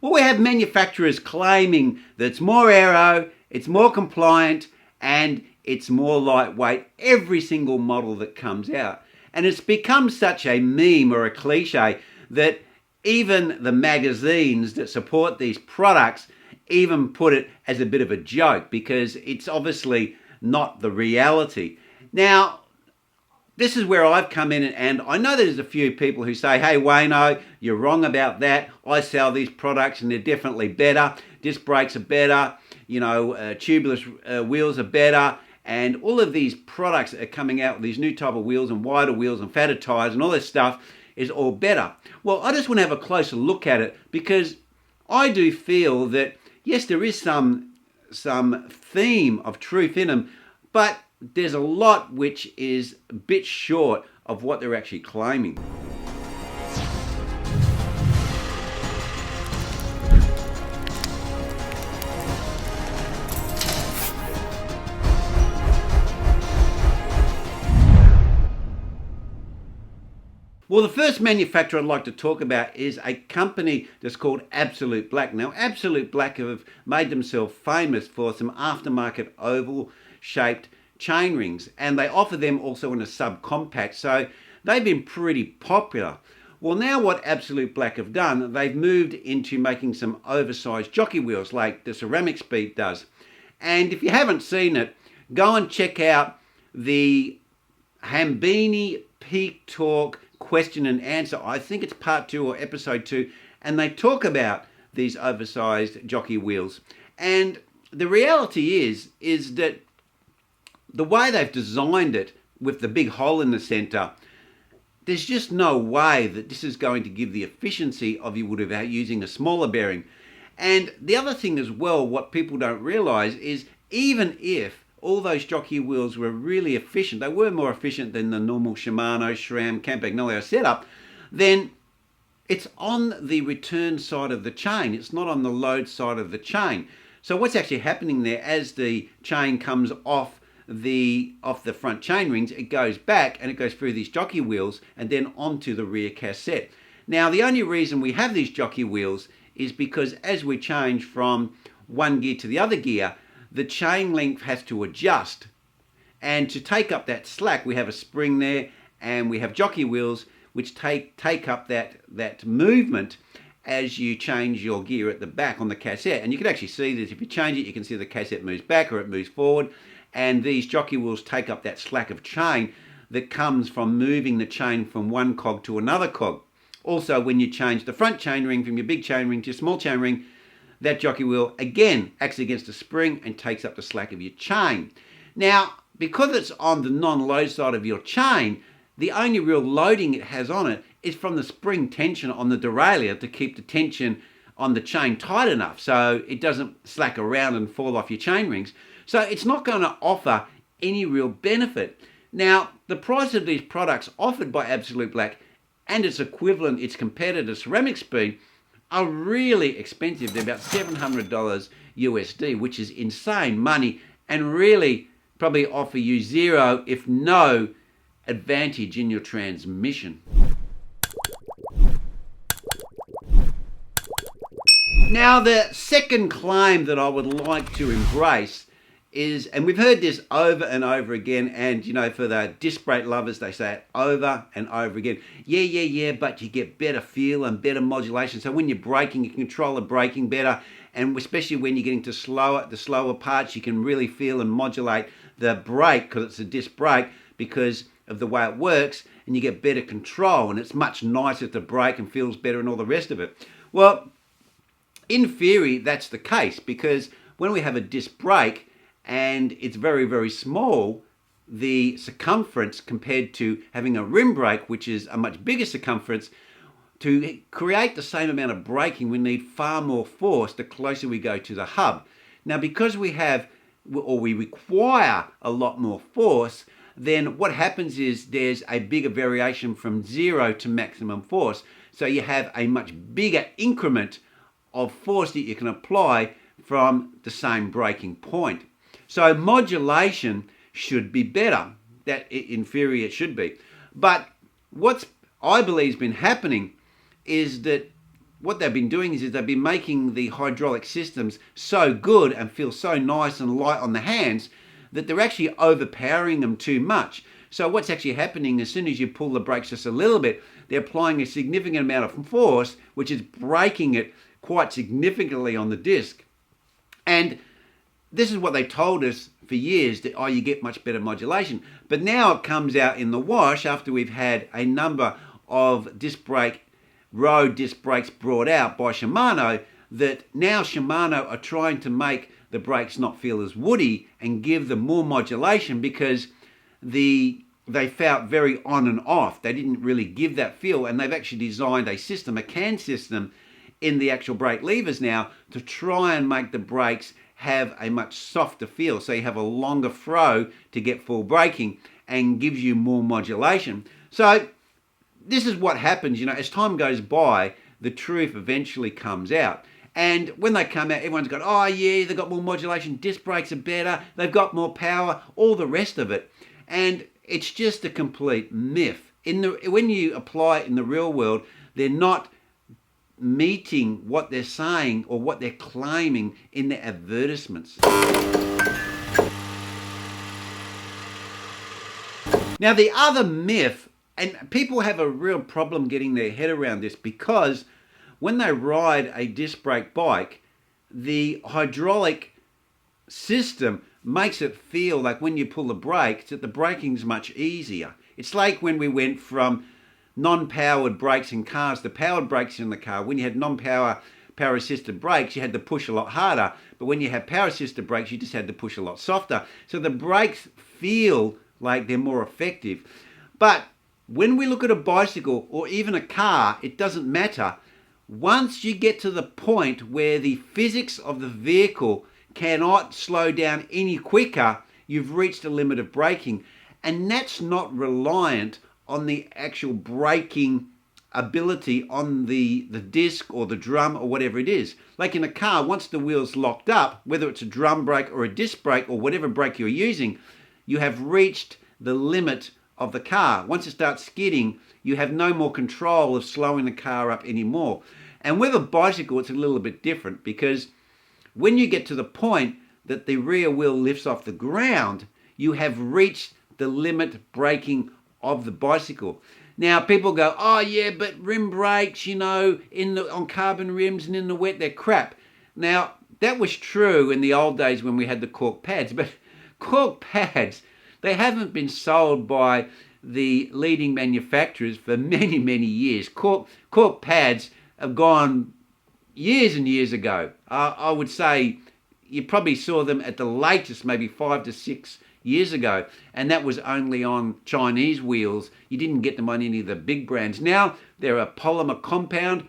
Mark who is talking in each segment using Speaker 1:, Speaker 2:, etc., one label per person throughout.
Speaker 1: Well, we have manufacturers claiming that it's more aero, it's more compliant, and it's more lightweight every single model that comes out. And it's become such a meme or a cliche that even the magazines that support these products even put it as a bit of a joke because it's obviously not the reality. Now, this is where I've come in, and I know there's a few people who say, hey, Wayno, you're wrong about that. I sell these products and they're definitely better. Disc brakes are better, tubeless wheels are better, and all of these products that are coming out with these new type of wheels and wider wheels and fatter tires and all this stuff is all better. Well, I just want to have a closer look at it because I do feel that, yes, there is some theme of truth in them, but there's a lot which is a bit short of what they're actually claiming. Well, the first manufacturer I'd like to talk about is a company that's called Absolute Black. Now, Absolute Black have made themselves famous for some aftermarket oval-shaped chain rings, and they offer them also in a subcompact, so they've been pretty popular. Well, now what Absolute Black have done, they've moved into making some oversized jockey wheels like the Ceramic Speed does. And if you haven't seen it, go and check out the Hambini Peak Talk question and answer. I think it's part 2 or episode 2, and they talk about these oversized jockey wheels. And the reality is that the way they've designed it with the big hole in the center, there's just no way that this is going to give the efficiency of you would have using a smaller bearing. And the other thing as well, what people don't realize is even if all those jockey wheels were really efficient, they were more efficient than the normal Shimano, SRAM, Campagnolo setup, then it's on the return side of the chain. It's not on the load side of the chain. So what's actually happening there, as the chain comes off the front chain rings, it goes back and it goes through these jockey wheels and then onto the rear cassette. Now, the only reason we have these jockey wheels is because as we change from one gear to the other gear, the chain length has to adjust. And to take up that slack, we have a spring there and we have jockey wheels which take up that movement as you change your gear at the back on the cassette. And you can actually see that if you change it, you can see the cassette moves back or it moves forward. And these jockey wheels take up that slack of chain that comes from moving the chain from one cog to another cog. Also, when you change the front chain ring from your big chain ring to your small chain ring, that jockey wheel again acts against a spring and takes up the slack of your chain. Now, because it's on the non-load side of your chain, the only real loading it has on it is from the spring tension on the derailleur to keep the tension on the chain tight enough so it doesn't slack around and fall off your chain rings. So it's not going to offer any real benefit. Now, the price of these products offered by Absolute Black and its equivalent, its competitor Ceramic Speed, are really expensive. They're about $700 USD, which is insane money and really probably offer you zero, if no, advantage in your transmission. Now, the second claim that I would like to embrace is, and we've heard this over and over again, and for the disc brake lovers, they say it over and over again. Yeah, but you get better feel and better modulation. So when you're braking, you can control the braking better, and especially when you're getting to the slower parts, you can really feel and modulate the brake because it's a disc brake because of the way it works, and you get better control, and it's much nicer to brake and feels better and all the rest of it. Well, in theory, that's the case because when we have a disc brake, and it's very, very small, the circumference compared to having a rim brake, which is a much bigger circumference, to create the same amount of braking, we need far more force the closer we go to the hub. Now, because we require a lot more force, then what happens is there's a bigger variation from 0 to maximum force. So you have a much bigger increment of force that you can apply from the same braking point. So modulation should be better. That in theory it should be. But what's I believe has been happening is that what they've been doing is they've been making the hydraulic systems so good and feel so nice and light on the hands that they're actually overpowering them too much. So what's actually happening, as soon as you pull the brakes just a little bit, they're applying a significant amount of force, which is breaking it quite significantly on the disc. And this is what they told us for years, that, oh, you get much better modulation. But now it comes out in the wash after we've had a number of road disc brakes brought out by Shimano, that now Shimano are trying to make the brakes not feel as woody and give them more modulation, because they felt very on and off. They didn't really give that feel, and they've actually designed a system, a CAN system, in the actual brake levers now to try and make the brakes have a much softer feel. So you have a longer throw to get full braking and gives you more modulation. So this is what happens, as time goes by, the truth eventually comes out. And when they come out, everyone's got, oh yeah, they've got more modulation, disc brakes are better, they've got more power, all the rest of it. And it's just a complete myth. When you apply it in the real world, they're not meeting what they're saying or what they're claiming in their advertisements. Now, the other myth, and people have a real problem getting their head around this, because when they ride a disc brake bike, the hydraulic system makes it feel like when you pull the brakes that the braking's much easier. It's like when we went from non-powered brakes in cars to powered brakes in the car. When you had power assisted brakes, you had to push a lot harder, but when you had power assisted brakes, you just had to push a lot softer. So the brakes feel like they're more effective. But when we look at a bicycle or even a car, it doesn't matter. Once you get to the point where the physics of the vehicle cannot slow down any quicker, you've reached a limit of braking. And that's not reliant on the actual braking ability on the disc or the drum or whatever it is. Like in a car, once the wheel's locked up, whether it's a drum brake or a disc brake or whatever brake you're using, you have reached the limit of the car. Once it starts skidding, you have no more control of slowing the car up anymore. And with a bicycle, it's a little bit different, because when you get to the point that the rear wheel lifts off the ground, you have reached the limit braking of the bicycle. Now people go, oh yeah, but rim brakes, on carbon rims and in the wet, they're crap. Now that was true in the old days when we had the cork pads, but cork pads, they haven't been sold by the leading manufacturers for many, many years. Cork pads have gone years and years ago. I would say you probably saw them at the latest maybe 5 to 6 years ago, and that was only on Chinese wheels. You didn't get them on any of the big brands. Now they're a polymer compound.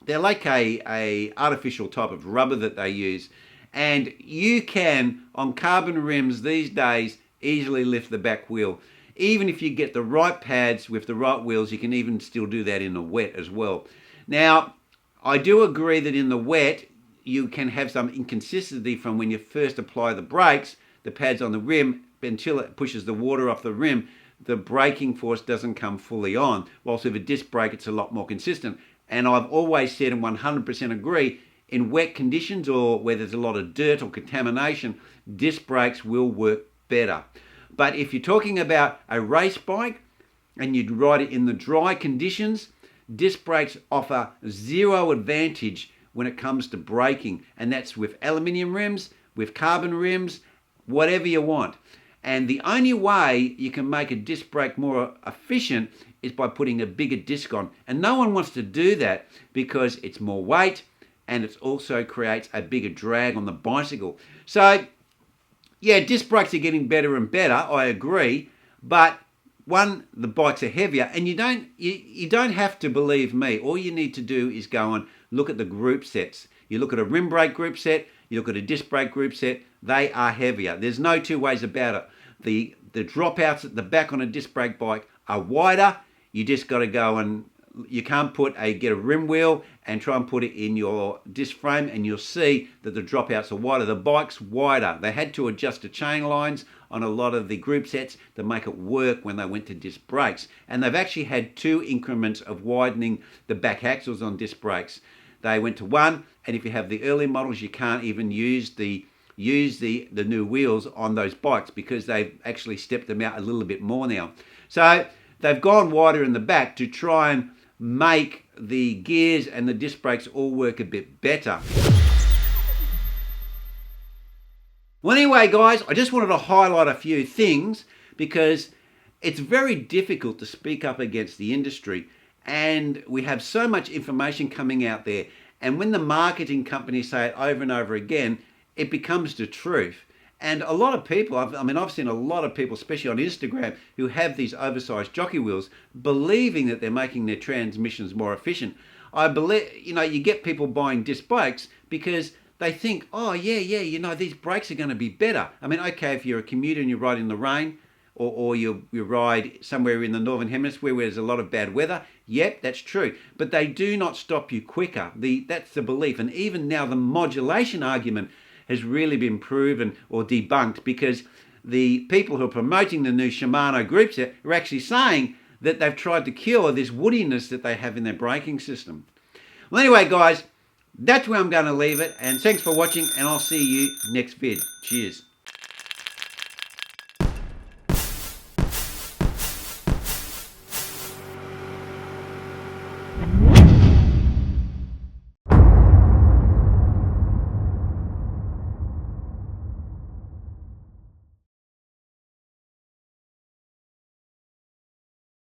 Speaker 1: They're like a artificial type of rubber that they use, and you can, on carbon rims these days, easily lift the back wheel. Even if you get the right pads with the right wheels, you can even still do that in the wet as well. Now, I do agree that in the wet you can have some inconsistency from when you first apply the brakes, the pads on the rim, until it pushes the water off the rim, the braking force doesn't come fully on. Whilst with a disc brake, it's a lot more consistent. And I've always said, and 100% agree, in wet conditions or where there's a lot of dirt or contamination, disc brakes will work better. But if you're talking about a race bike and you'd ride it in the dry conditions, disc brakes offer zero advantage when it comes to braking. And that's with aluminium rims, with carbon rims, whatever you want. And the only way you can make a disc brake more efficient is by putting a bigger disc on. And no one wants to do that because it's more weight and it also creates a bigger drag on the bicycle. So, yeah, disc brakes are getting better and better, I agree. But one, the bikes are heavier, and you don't have to believe me. All you need to do is go and look at the group sets. You look at a rim brake group set, you look at a disc brake group set, they are heavier. There's no two ways about it. The dropouts at the back on a disc brake bike are wider. You just got to go and, you can't get a rim wheel and try and put it in your disc frame, and you'll see that the dropouts are wider. The bike's wider. They had to adjust the chain lines on a lot of the group sets to make it work when they went to disc brakes. And they've actually had 2 increments of widening the back axles on disc brakes. they went to 1, and if you have the early models, you can't even use the new wheels on those bikes because they've actually stepped them out a little bit more now. So they've gone wider in the back to try and make the gears and the disc brakes all work a bit better. Well, anyway, guys, I just wanted to highlight a few things because it's very difficult to speak up against the industry, and we have so much information coming out there, and when the marketing companies say it over and over again, it becomes the truth. And a lot of people, I've seen a lot of people, especially on Instagram, who have these oversized jockey wheels, believing that they're making their transmissions more efficient. I believe, you get people buying disc brakes because they think, oh yeah, these brakes are going to be better. I mean, okay, if you're a commuter and you ride in the rain, or you ride somewhere in the northern hemisphere where there's a lot of bad weather, yep, that's true. But they do not stop you quicker. That's the belief. And even now the modulation argument has really been proven or debunked because the people who are promoting the new Shimano group set are actually saying that they've tried to cure this woodiness that they have in their braking system. Well, anyway, guys, that's where I'm going to leave it. And thanks for watching, and I'll see you next vid. Cheers.